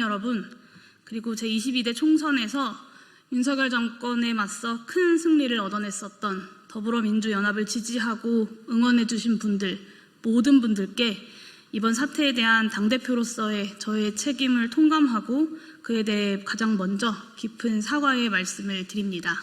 여러분, 그리고 제22대 총선에서 윤석열 정권에 맞서 큰 승리를 얻어냈었던 더불어민주연합을 지지하고 응원해주신 분들, 모든 분들께 이번 사태에 대한 당대표로서의 저의 책임을 통감하고 그에 대해 가장 먼저 깊은 사과의 말씀을 드립니다.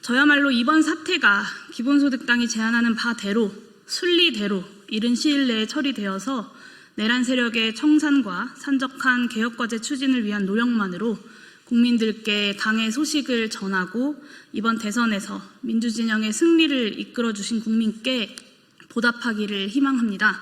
저야말로 이번 사태가 기본소득당이 제안하는 바대로 순리대로 이른 시일 내에 처리되어서 내란 세력의 청산과 산적한 개혁과제 추진을 위한 노력만으로 국민들께 당의 소식을 전하고 이번 대선에서 민주진영의 승리를 이끌어주신 국민께 보답하기를 희망합니다.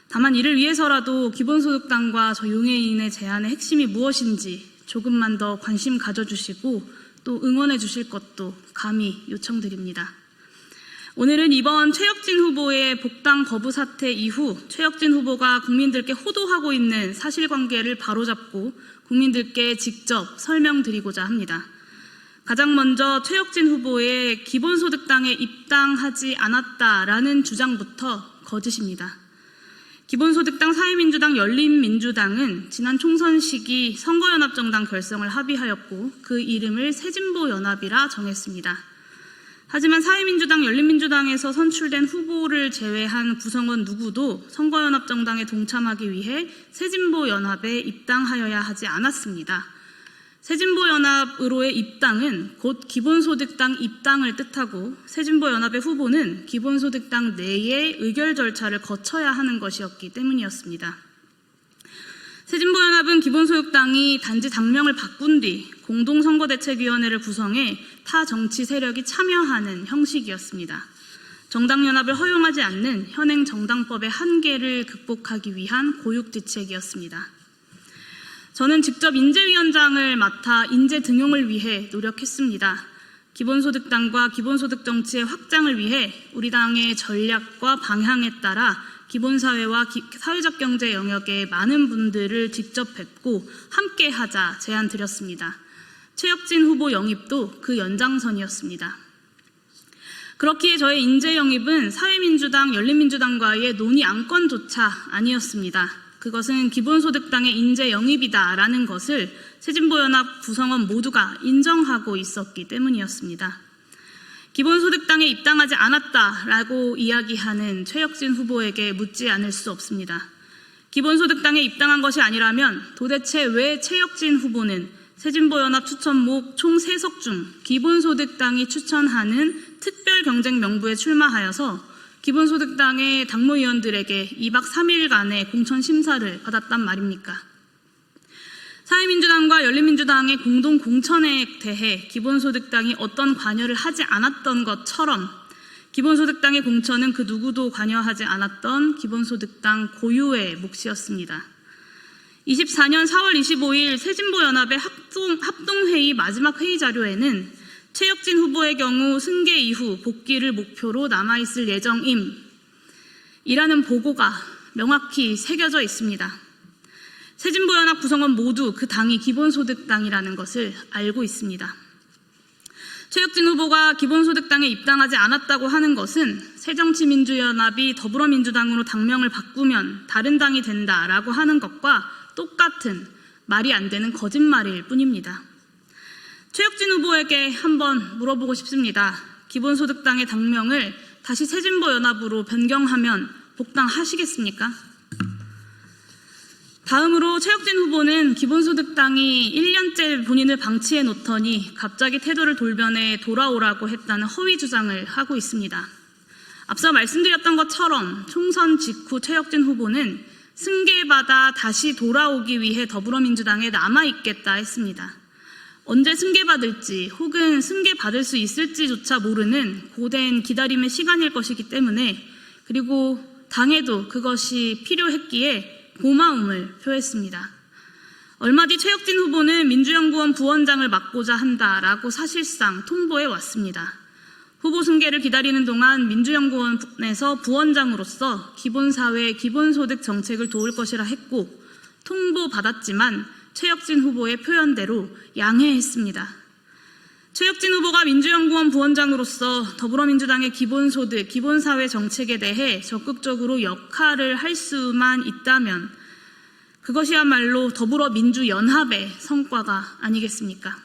다만 이를 위해서라도 기본소득당과 저 용해인의 제안의 핵심이 무엇인지 조금만 더 관심 가져주시고 또 응원해 주실 것도 감히 요청드립니다. 오늘은 이번 최혁진 후보의 복당 거부 사태 이후 최혁진 후보가 국민들께 호도하고 있는 사실관계를 바로잡고 국민들께 직접 설명드리고자 합니다. 가장 먼저 최혁진 후보의 기본소득당에 입당하지 않았다라는 주장부터 거짓입니다. 기본소득당, 사회민주당, 열린민주당은 지난 총선 시기 선거연합정당 결성을 합의하였고 그 이름을 새진보연합이라 정했습니다. 하지만 사회민주당, 열린민주당에서 선출된 후보를 제외한 구성원 누구도 선거연합정당에 동참하기 위해 새진보연합에 입당하여야 하지 않았습니다. 새진보연합으로의 입당은 곧 기본소득당 입당을 뜻하고 새진보연합의 후보는 기본소득당 내의 의결 절차를 거쳐야 하는 것이었기 때문이었습니다. 새진보연합은 기본소득당이 단지 당명을 바꾼 뒤 공동선거대책위원회를 구성해 타 정치 세력이 참여하는 형식이었습니다. 정당연합을 허용하지 않는 현행 정당법의 한계를 극복하기 위한 고육지책이었습니다. 저는 직접 인재위원장을 맡아 인재 등용을 위해 노력했습니다. 기본소득당과 기본소득 정치의 확장을 위해 우리 당의 전략과 방향에 따라 기본사회와 사회적 경제 영역의 많은 분들을 직접 뵙고 함께하자 제안 드렸습니다. 최혁진 후보 영입도 그 연장선이었습니다. 그렇기에 저의 인재 영입은 사회민주당, 열린민주당과의 논의 안건조차 아니었습니다. 그것은 기본소득당의 인재 영입이다라는 것을 새진보연합 구성원 모두가 인정하고 있었기 때문이었습니다. 기본소득당에 입당하지 않았다라고 이야기하는 최혁진 후보에게 묻지 않을 수 없습니다. 기본소득당에 입당한 것이 아니라면 도대체 왜 최혁진 후보는 새진보연합 추천목 총 3석 중 기본소득당이 추천하는 특별경쟁 명부에 출마하여서 기본소득당의 당무위원들에게 2박 3일간의 공천심사를 받았단 말입니까? 사회민주당과 열린민주당의 공동 공천에 대해 기본소득당이 어떤 관여를 하지 않았던 것처럼 기본소득당의 공천은 그 누구도 관여하지 않았던 기본소득당 고유의 몫이었습니다. 24년 4월 25일 새진보연합의 합동회의 마지막 회의 자료에는 최혁진 후보의 경우 승계 이후 복귀를 목표로 남아있을 예정임이라는 보고가 명확히 새겨져 있습니다. 새진보연합 구성원 모두 그 당이 기본소득당이라는 것을 알고 있습니다. 최혁진 후보가 기본소득당에 입당하지 않았다고 하는 것은 새정치민주연합이 더불어민주당으로 당명을 바꾸면 다른 당이 된다라고 하는 것과 똑같은 말이 안 되는 거짓말일 뿐입니다. 최혁진 후보에게 한번 물어보고 싶습니다. 기본소득당의 당명을 다시 새진보연합으로 변경하면 복당하시겠습니까? 다음으로 최혁진 후보는 기본소득당이 1년째 본인을 방치해 놓더니 갑자기 태도를 돌변해 돌아오라고 했다는 허위 주장을 하고 있습니다. 앞서 말씀드렸던 것처럼 총선 직후 최혁진 후보는 승계받아 다시 돌아오기 위해 더불어민주당에 남아있겠다 했습니다. 언제 승계받을지 혹은 승계받을 수 있을지조차 모르는 고된 기다림의 시간일 것이기 때문에 그리고 당에도 그것이 필요했기에 고마움을 표했습니다. 얼마 뒤 최혁진 후보는 민주연구원 부원장을 맡고자 한다라고 사실상 통보해 왔습니다. 후보 승계를 기다리는 동안 민주연구원에서 부원장으로서 기본사회, 기본소득 정책을 도울 것이라 했고 통보받았지만 최혁진 후보의 표현대로 양해했습니다. 최혁진 후보가 민주연구원 부원장으로서 더불어민주당의 기본소득, 기본사회 정책에 대해 적극적으로 역할을 할 수만 있다면 그것이야말로 더불어민주연합의 성과가 아니겠습니까?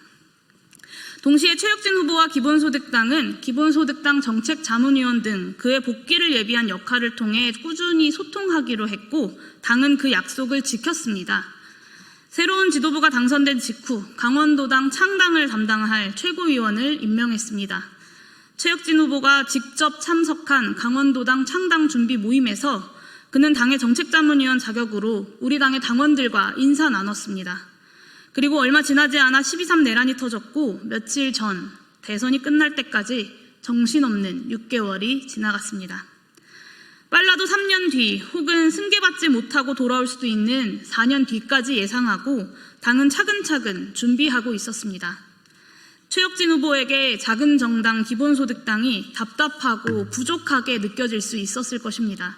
동시에 최혁진 후보와 기본소득당은 기본소득당 정책자문위원 등 그의 복귀를 예비한 역할을 통해 꾸준히 소통하기로 했고 당은 그 약속을 지켰습니다. 새로운 지도부가 당선된 직후 강원도당 창당을 담당할 최고위원을 임명했습니다. 최혁진 후보가 직접 참석한 강원도당 창당 준비 모임에서 그는 당의 정책자문위원 자격으로 우리 당의 당원들과 인사 나눴습니다. 그리고 얼마 지나지 않아 12.3 내란이 터졌고 며칠 전 대선이 끝날 때까지 정신없는 6개월이 지나갔습니다. 빨라도 3년 뒤 혹은 승계받지 못하고 돌아올 수도 있는 4년 뒤까지 예상하고 당은 차근차근 준비하고 있었습니다. 최혁진 후보에게 작은 정당 기본소득당이 답답하고 부족하게 느껴질 수 있었을 것입니다.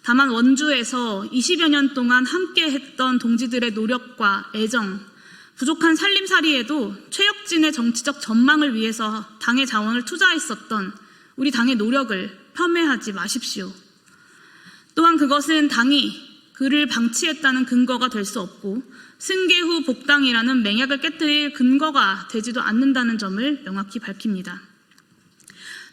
다만 원주에서 20여 년 동안 함께했던 동지들의 노력과 애정, 부족한 살림살이에도 최혁진의 정치적 전망을 위해서 당의 자원을 투자했었던 우리 당의 노력을 폄훼하지 마십시오. 또한 그것은 당이 그를 방치했다는 근거가 될 수 없고 승계 후 복당이라는 맹약을 깨뜨릴 근거가 되지도 않는다는 점을 명확히 밝힙니다.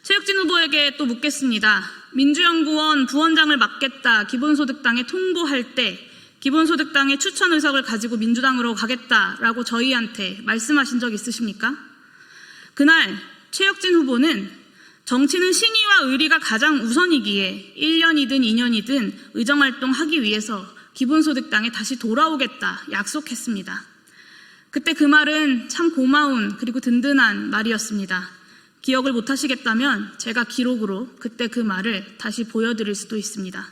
최혁진 후보에게 또 묻겠습니다. 민주연구원 부원장을 맡겠다 기본소득당에 통보할 때 기본소득당의 추천 의석을 가지고 민주당으로 가겠다라고 저희한테 말씀하신 적 있으십니까? 그날 최혁진 후보는 정치는 신의와 의리가 가장 우선이기에 1년이든 2년이든 의정활동하기 위해서 기본소득당에 다시 돌아오겠다 약속했습니다. 그때 그 말은 참 고마운 그리고 든든한 말이었습니다. 기억을 못하시겠다면 제가 기록으로 그때 그 말을 다시 보여드릴 수도 있습니다.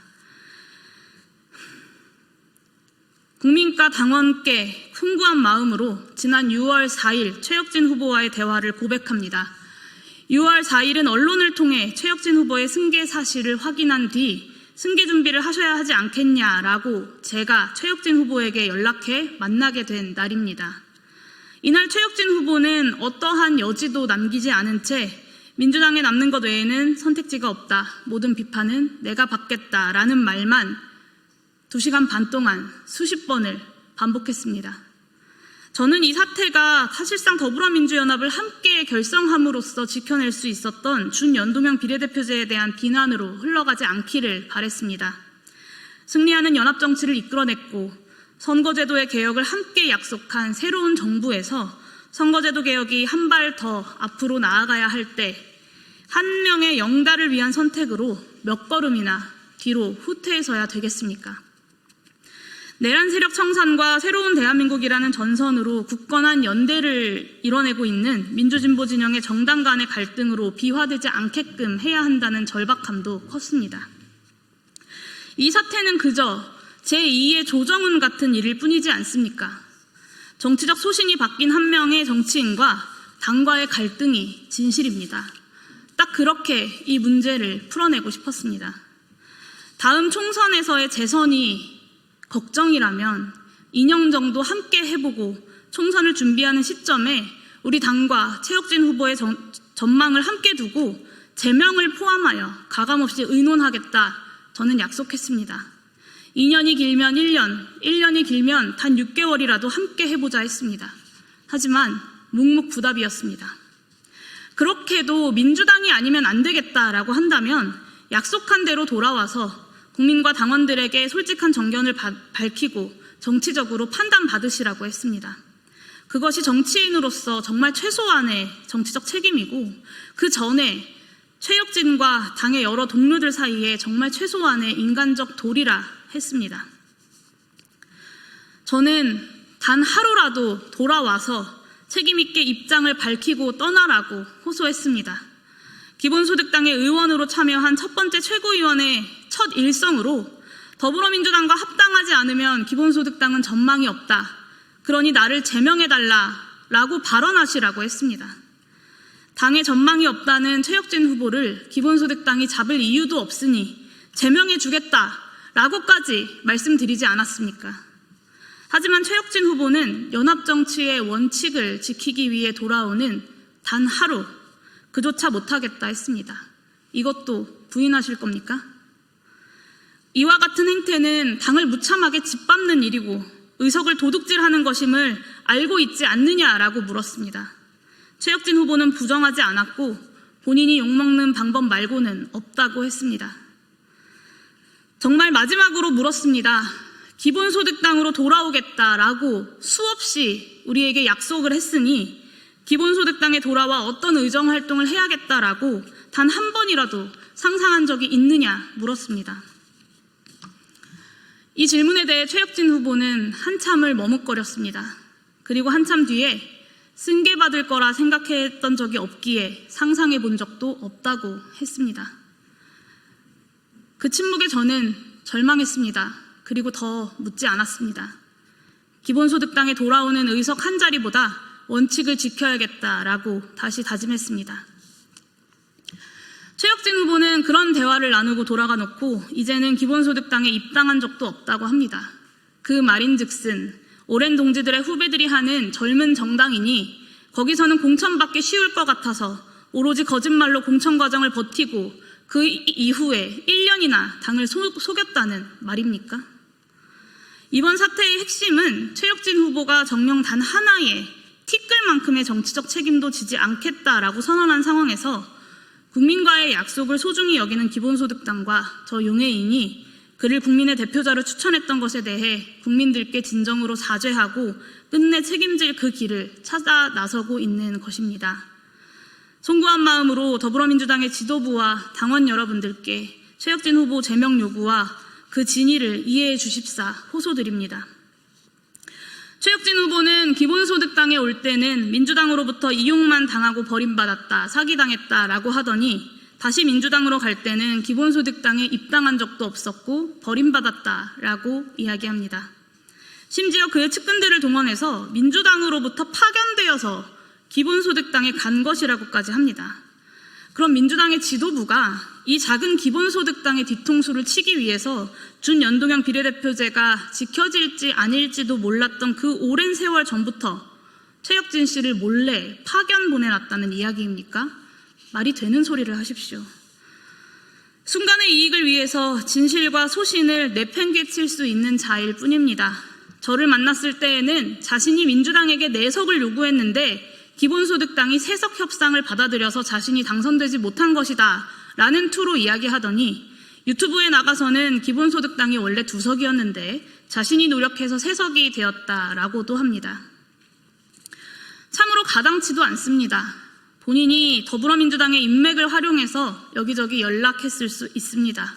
국민과 당원께 풍부한 마음으로 지난 6월 4일 최혁진 후보와의 대화를 고백합니다. 6월 4일은 언론을 통해 최혁진 후보의 승계 사실을 확인한 뒤 승계 준비를 하셔야 하지 않겠냐라고 제가 최혁진 후보에게 연락해 만나게 된 날입니다. 이날 최혁진 후보는 어떠한 여지도 남기지 않은 채 민주당에 남는 것 외에는 선택지가 없다. 모든 비판은 내가 받겠다라는 말만 2시간 반 동안 수십 번을 반복했습니다. 저는 이 사태가 사실상 더불어민주연합을 함께 결성함으로써 지켜낼 수 있었던 준연동형 비례대표제에 대한 비난으로 흘러가지 않기를 바랬습니다. 승리하는 연합정치를 이끌어냈고 선거제도의 개혁을 함께 약속한 새로운 정부에서 선거제도 개혁이 한 발 더 앞으로 나아가야 할 때 한 명의 영달을 위한 선택으로 몇 걸음이나 뒤로 후퇴해서야 되겠습니까? 내란 세력 청산과 새로운 대한민국이라는 전선으로 굳건한 연대를 이뤄내고 있는 민주진보 진영의 정당 간의 갈등으로 비화되지 않게끔 해야 한다는 절박함도 컸습니다. 이 사태는 그저 제2의 조정훈 같은 일일 뿐이지 않습니까? 정치적 소신이 바뀐 한 명의 정치인과 당과의 갈등이 진실입니다. 딱 그렇게 이 문제를 풀어내고 싶었습니다. 다음 총선에서의 재선이 걱정이라면 2년 정도 함께 해보고 총선을 준비하는 시점에 우리 당과 최혁진 후보의 전망을 함께 두고 제명을 포함하여 가감없이 의논하겠다 저는 약속했습니다. 2년이 길면 1년, 1년이 길면 단 6개월이라도 함께 해보자 했습니다. 하지만 묵묵부답이었습니다. 그렇게도 민주당이 아니면 안 되겠다라고 한다면 약속한 대로 돌아와서 국민과 당원들에게 솔직한 정견을 밝히고 정치적으로 판단받으시라고 했습니다. 그것이 정치인으로서 정말 최소한의 정치적 책임이고 그 전에 최혁진과 당의 여러 동료들 사이에 정말 최소한의 인간적 도리라 했습니다. 저는 단 하루라도 돌아와서 책임있게 입장을 밝히고 떠나라고 호소했습니다. 기본소득당의 의원으로 참여한 첫 번째 최고위원의 첫 일성으로 더불어민주당과 합당하지 않으면 기본소득당은 전망이 없다. 그러니 나를 제명해달라라고 발언하시라고 했습니다. 당의 전망이 없다는 최혁진 후보를 기본소득당이 잡을 이유도 없으니 제명해주겠다라고까지 말씀드리지 않았습니까? 하지만 최혁진 후보는 연합정치의 원칙을 지키기 위해 돌아오는 단 하루 그조차 못하겠다 했습니다. 이것도 부인하실 겁니까? 이와 같은 행태는 당을 무참하게 짓밟는 일이고 의석을 도둑질하는 것임을 알고 있지 않느냐라고 물었습니다. 최혁진 후보는 부정하지 않았고 본인이 욕먹는 방법 말고는 없다고 했습니다. 정말 마지막으로 물었습니다. 기본소득당으로 돌아오겠다라고 수없이 우리에게 약속을 했으니 기본소득당에 돌아와 어떤 의정활동을 해야겠다라고 단 한 번이라도 상상한 적이 있느냐 물었습니다. 이 질문에 대해 최혁진 후보는 한참을 머뭇거렸습니다. 그리고 한참 뒤에 승계받을 거라 생각했던 적이 없기에 상상해 본 적도 없다고 했습니다. 그 침묵에 저는 절망했습니다. 그리고 더 묻지 않았습니다. 기본소득당에 돌아오는 의석 한 자리보다 원칙을 지켜야겠다라고 다시 다짐했습니다. 최혁진 후보는 그런 대화를 나누고 돌아가 놓고 이제는 기본소득당에 입당한 적도 없다고 합니다. 그 말인즉슨 오랜 동지들의 후배들이 하는 젊은 정당이니 거기서는 공천받기 쉬울 것 같아서 오로지 거짓말로 공천 과정을 버티고 그 이후에 1년이나 당을 속였다는 말입니까? 이번 사태의 핵심은 최혁진 후보가 정녕 단 하나의 티끌만큼의 정치적 책임도 지지 않겠다라고 선언한 상황에서 국민과의 약속을 소중히 여기는 기본소득당과 저 용해인이 그를 국민의 대표자로 추천했던 것에 대해 국민들께 진정으로 사죄하고 끝내 책임질 그 길을 찾아 나서고 있는 것입니다. 송구한 마음으로 더불어민주당의 지도부와 당원 여러분들께 최혁진 후보 제명 요구와 그 진위를 이해해 주십사 호소드립니다. 최혁진 후보는 기본소득당에 올 때는 민주당으로부터 이용만 당하고 버림받았다, 사기당했다라고 하더니 다시 민주당으로 갈 때는 기본소득당에 입당한 적도 없었고 버림받았다라고 이야기합니다. 심지어 그의 측근들을 동원해서 민주당으로부터 파견되어서 기본소득당에 간 것이라고까지 합니다. 그럼 민주당의 지도부가 이 작은 기본소득당의 뒤통수를 치기 위해서 준연동형 비례대표제가 지켜질지 아닐지도 몰랐던 그 오랜 세월 전부터 최혁진 씨를 몰래 파견 보내놨다는 이야기입니까? 말이 되는 소리를 하십시오. 순간의 이익을 위해서 진실과 소신을 내팽개칠 수 있는 자일 뿐입니다. 저를 만났을 때에는 자신이 민주당에게 내석을 요구했는데 기본소득당이 세석 협상을 받아들여서 자신이 당선되지 못한 것이다 라는 투로 이야기하더니 유튜브에 나가서는 기본소득당이 원래 2석이었는데 자신이 노력해서 3석이 되었다라고도 합니다. 참으로 가당치도 않습니다. 본인이 더불어민주당의 인맥을 활용해서 여기저기 연락했을 수 있습니다.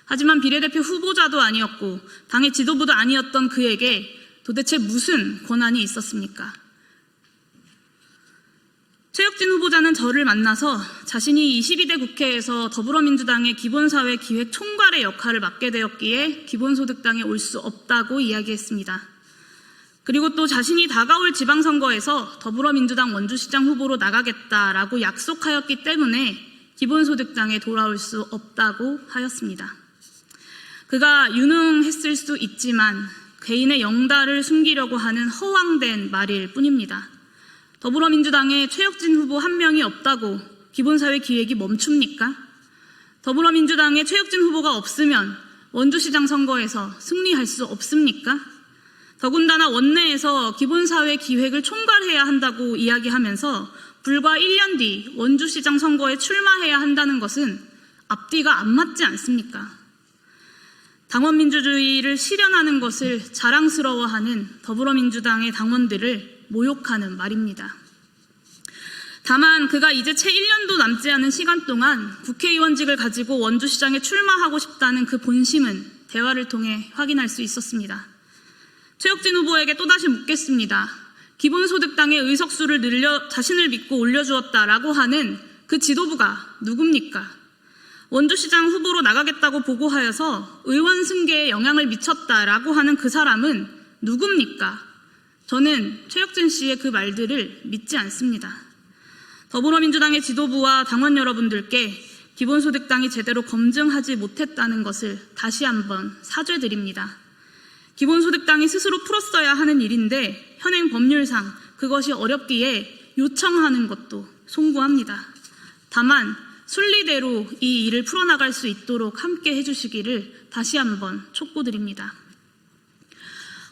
하지만 비례대표 후보자도 아니었고 당의 지도부도 아니었던 그에게 도대체 무슨 권한이 있었습니까? 최혁진 후보자는 저를 만나서 자신이 22대 국회에서 더불어민주당의 기본사회 기획 총괄의 역할을 맡게 되었기에 기본소득당에 올 수 없다고 이야기했습니다. 그리고 또 자신이 다가올 지방선거에서 더불어민주당 원주시장 후보로 나가겠다라고 약속하였기 때문에 기본소득당에 돌아올 수 없다고 하였습니다. 그가 유능했을 수 있지만 개인의 영달을 숨기려고 하는 허황된 말일 뿐입니다. 더불어민주당에 최혁진 후보 한 명이 없다고 기본사회 기획이 멈춥니까? 더불어민주당에 최혁진 후보가 없으면 원주시장 선거에서 승리할 수 없습니까? 더군다나 원내에서 기본사회 기획을 총괄해야 한다고 이야기하면서 불과 1년 뒤 원주시장 선거에 출마해야 한다는 것은 앞뒤가 안 맞지 않습니까? 당원민주주의를 실현하는 것을 자랑스러워하는 더불어민주당의 당원들을 모욕하는 말입니다. 다만 그가 이제 채 1년도 남지 않은 시간 동안 국회의원직을 가지고 원주시장에 출마하고 싶다는 그 본심은 대화를 통해 확인할 수 있었습니다. 최혁진 후보에게 또다시 묻겠습니다. 기본소득당의 의석수를 늘려 자신을 믿고 올려주었다라고 하는 그 지도부가 누굽니까? 원주시장 후보로 나가겠다고 보고하여서 의원 승계에 영향을 미쳤다라고 하는 그 사람은 누굽니까? 저는 최혁진 씨의 그 말들을 믿지 않습니다. 더불어민주당의 지도부와 당원 여러분들께 기본소득당이 제대로 검증하지 못했다는 것을 다시 한번 사죄드립니다. 기본소득당이 스스로 풀었어야 하는 일인데 현행 법률상 그것이 어렵기에 요청하는 것도 송구합니다. 다만 순리대로 이 일을 풀어나갈 수 있도록 함께 해주시기를 다시 한번 촉구드립니다.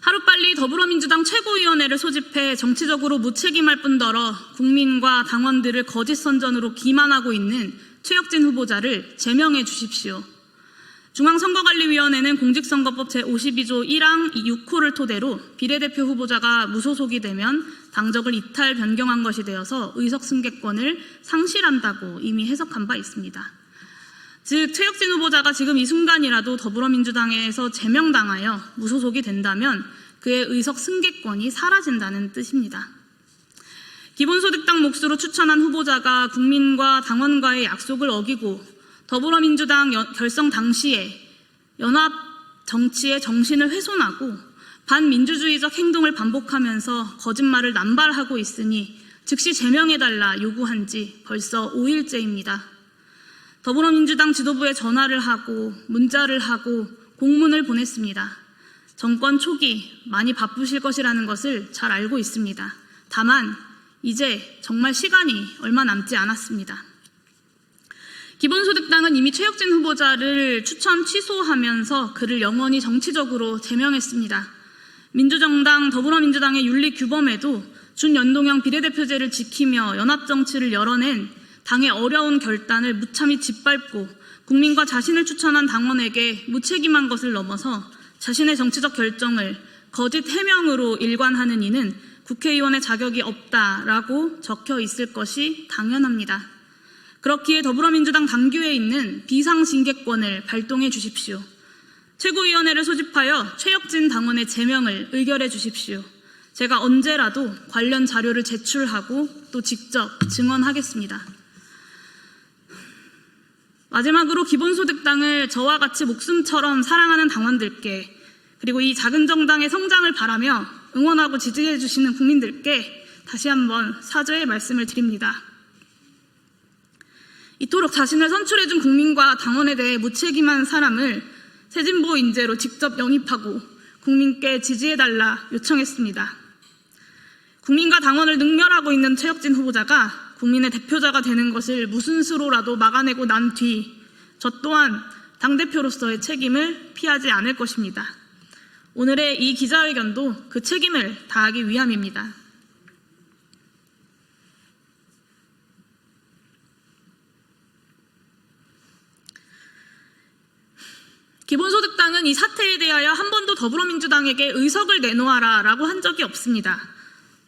하루빨리 더불어민주당 최고위원회를 소집해 정치적으로 무책임할 뿐더러 국민과 당원들을 거짓 선전으로 기만하고 있는 최혁진 후보자를 제명해 주십시오. 중앙선거관리위원회는 공직선거법 제52조 1항 6호를 토대로 비례대표 후보자가 무소속이 되면 당적을 이탈 변경한 것이 되어서 의석 승계권을 상실한다고 이미 해석한 바 있습니다. 즉 최혁진 후보자가 지금 이 순간이라도 더불어민주당에서 제명당하여 무소속이 된다면 그의 의석 승계권이 사라진다는 뜻입니다. 기본소득당 몫으로 추천한 후보자가 국민과 당원과의 약속을 어기고 더불어민주당 결성 당시에 연합 정치의 정신을 훼손하고 반민주주의적 행동을 반복하면서 거짓말을 남발하고 있으니 즉시 제명해달라 요구한 지 벌써 5일째입니다. 더불어민주당 지도부에 전화를 하고 문자를 하고 공문을 보냈습니다. 정권 초기 많이 바쁘실 것이라는 것을 잘 알고 있습니다. 다만 이제 정말 시간이 얼마 남지 않았습니다. 기본소득당은 이미 최혁진 후보자를 추천 취소하면서 그를 영원히 정치적으로 제명했습니다. 민주정당 더불어민주당의 윤리규범에도 준연동형 비례대표제를 지키며 연합정치를 열어낸 당의 어려운 결단을 무참히 짓밟고 국민과 자신을 추천한 당원에게 무책임한 것을 넘어서 자신의 정치적 결정을 거짓 해명으로 일관하는 이는 국회의원의 자격이 없다라고 적혀 있을 것이 당연합니다. 그렇기에 더불어민주당 당규에 있는 비상징계권을 발동해 주십시오. 최고위원회를 소집하여 최혁진 당원의 제명을 의결해 주십시오. 제가 언제라도 관련 자료를 제출하고 또 직접 증언하겠습니다. 마지막으로 기본소득당을 저와 같이 목숨처럼 사랑하는 당원들께 그리고 이 작은 정당의 성장을 바라며 응원하고 지지해 주시는 국민들께 다시 한번 사죄의 말씀을 드립니다. 이토록 자신을 선출해준 국민과 당원에 대해 무책임한 사람을 새진보 인재로 직접 영입하고 국민께 지지해달라 요청했습니다. 국민과 당원을 능멸하고 있는 최혁진 후보자가 국민의 대표자가 되는 것을 무슨 수로라도 막아내고 난 뒤 저 또한 당대표로서의 책임을 피하지 않을 것입니다. 오늘의 이 기자회견도 그 책임을 다하기 위함입니다. 기본소득당은 이 사태에 대하여 한 번도 더불어민주당에게 의석을 내놓아라 라고 한 적이 없습니다.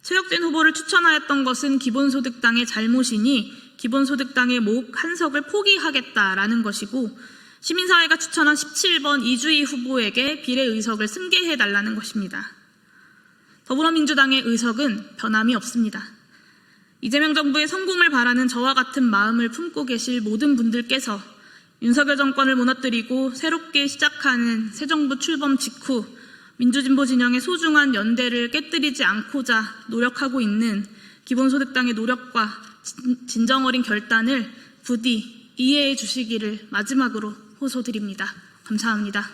최혁진 후보를 추천하였던 것은 기본소득당의 잘못이니 기본소득당의 목 한석을 포기하겠다라는 것이고 시민사회가 추천한 17번 이주희 후보에게 비례의석을 승계해달라는 것입니다. 더불어민주당의 의석은 변함이 없습니다. 이재명 정부의 성공을 바라는 저와 같은 마음을 품고 계실 모든 분들께서 윤석열 정권을 무너뜨리고 새롭게 시작하는 새 정부 출범 직후 민주진보 진영의 소중한 연대를 깨뜨리지 않고자 노력하고 있는 기본소득당의 노력과 진정 어린 결단을 부디 이해해 주시기를 마지막으로 호소드립니다. 감사합니다.